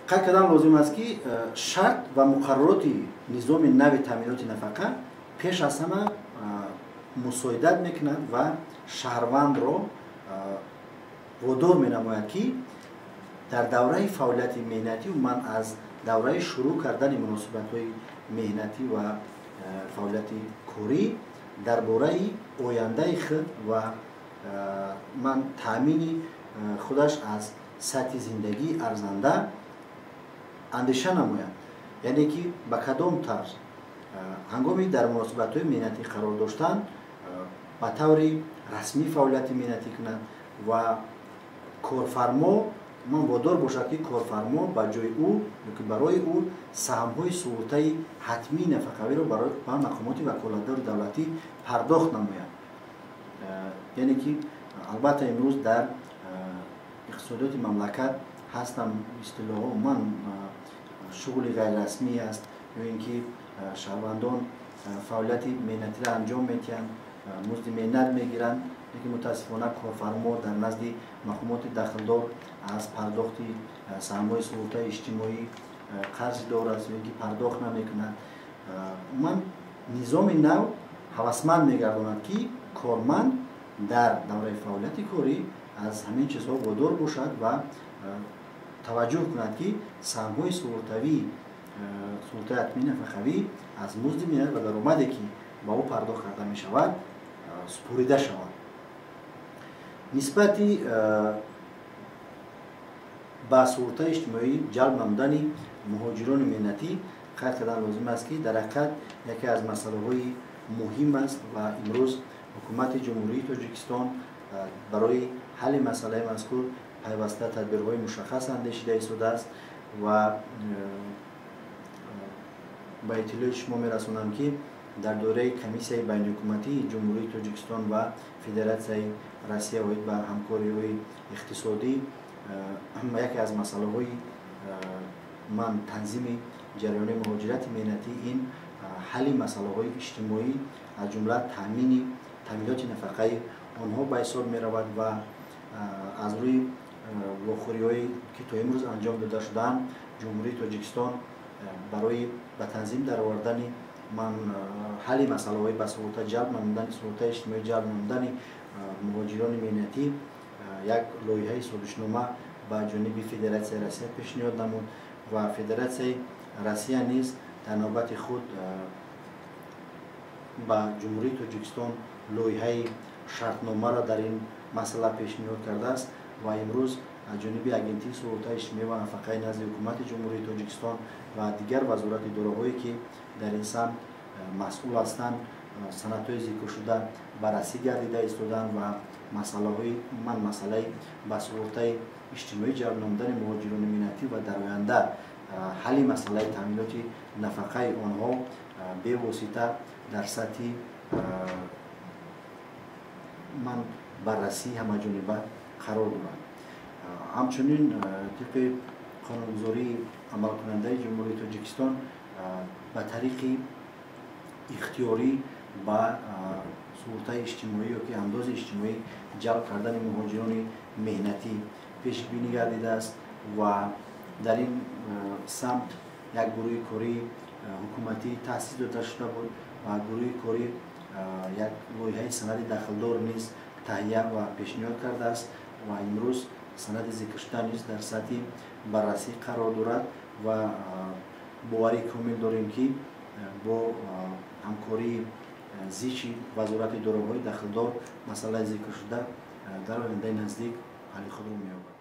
قید کردن لازم است که شرط و مقررات نظام نو تامینات نفقه پیش از همه مساعدت میکند و شهروند را وادار مینماید که در دوره فعالیت مهنتی و من از دوره شروع کردن مناسبت های مهنتی و فعالیت کاری درباره آینده خود و من تامین خودش از سطح زندگی ارزنده اندیشه نماید. یعنی که به کدام طرز هنگامی در مناسبت های مهنتی قرار داشتن به طور رسمی فعالیت مهنتی کنند و کارفرما من وادار باشد که کارفرما به جای او که برای او سهم‌های سقوطی حتمی نفقه‌ای را برای مقامات وکالتدار دولتی پرداخت نماید. یعنی که البته امروز در اقتصادیات مملکت هستم اصطلاحاً من شغل غیر رسمی است یا اینکه شهروندان فعالیت مهنتی را انجام میدهند، مزد مهنت میگیرند، لیکن متاسفانه کارفرما در نزد مقامات دخلدار از پرداخت سهم‌های سقوطی اجتماعی قرض دار است یا اینکه پرداخت نمیکنند. من نظام نو هوسمند میگرداند که کارمند در دوره فعالیت کاری از همین چیزها وادار باشد و توجه کند که سهم‌های سقوطی حتمی نفقه‌ای از مزد مهنت و درآمدی که با او پرداخت کرده می شود سپریده شود. نسبت به سقوط اجتماعی جلب نمودن مهاجران مهنتی قید کردن لازم است که در حقیقت یکی از مسائل مهم است و امروز حکومت جمهوری تاجیکستان برای حل مسئله مذکور پیوسته تدبیرهای مشخص اندیشیده ایستاده است و با اطلاع شما می‌رسانم که در دوره کمیسیون بین‌الحکومتی جمهوری تاجیکستان و فدراسیون روسیه و با همکاری‌های اقتصادی یکی از مسائل‌های من تنظیم جریان مهاجرت مهنتی این حل مسائل‌های اجتماعی از جمله تامینات نفقه آنها به حساب می‌رود و از روی واخوری‌هایی که تا امروز انجام داده شدند جمهوری تاجیکستان برای به تنظیم درآوردن من حل مسائل به سقوط جلب نمودن سقوط اجتماعی جلب نمودن مهاجران مهنتی یک لایحه سازشنامه با جانب فدراسیون روسیه پیشنهاد نمود و فدراسیون روسیه نیز در نوبت خود با جمهوری تاجیکستان لایحه شرطنامه را در این مسئله پیشنهاد کرده است و امروز از جانب اگنتی سقوط اجتماعی و نفقه نزد حکومت جمهوری تاجیکستان و دیگر وزارت اداره‌هایی که در این سمت مسئول هستند سندهای ذکر شده بررسی گردیده ایستادند و مسئله به سقوط اجتماعی جلب نمودن مهاجران مهنتی و در آینده حل مسئله تامینات نفقه آنها به واسطه در سطح من بررسی همه‌جانبه قرار دارد. همچنین طبق قانونگذاری عمل کننده جمهوری تاجیکستان به طریق اختیاری با سقوط اجتماعی و که انداز اجتماعی جلب کردن مهاجران مهنتی پیش بینی گردیده است و در این سمت یک گروه کاری حکومتی تأسیس داده شده بود و گروه کاری یک لایحه سند دخلدار نیز تهیه و پیشنهاد کرده است و امروز سند ذکر شده نیز در سطح بررسی قرار دارد و باوری کامل داریم که با همکاری زیچی وزارت اداره‌های دخلدار مسئله ذکر شده در آینده نزدیک حل خود را می‌یابد.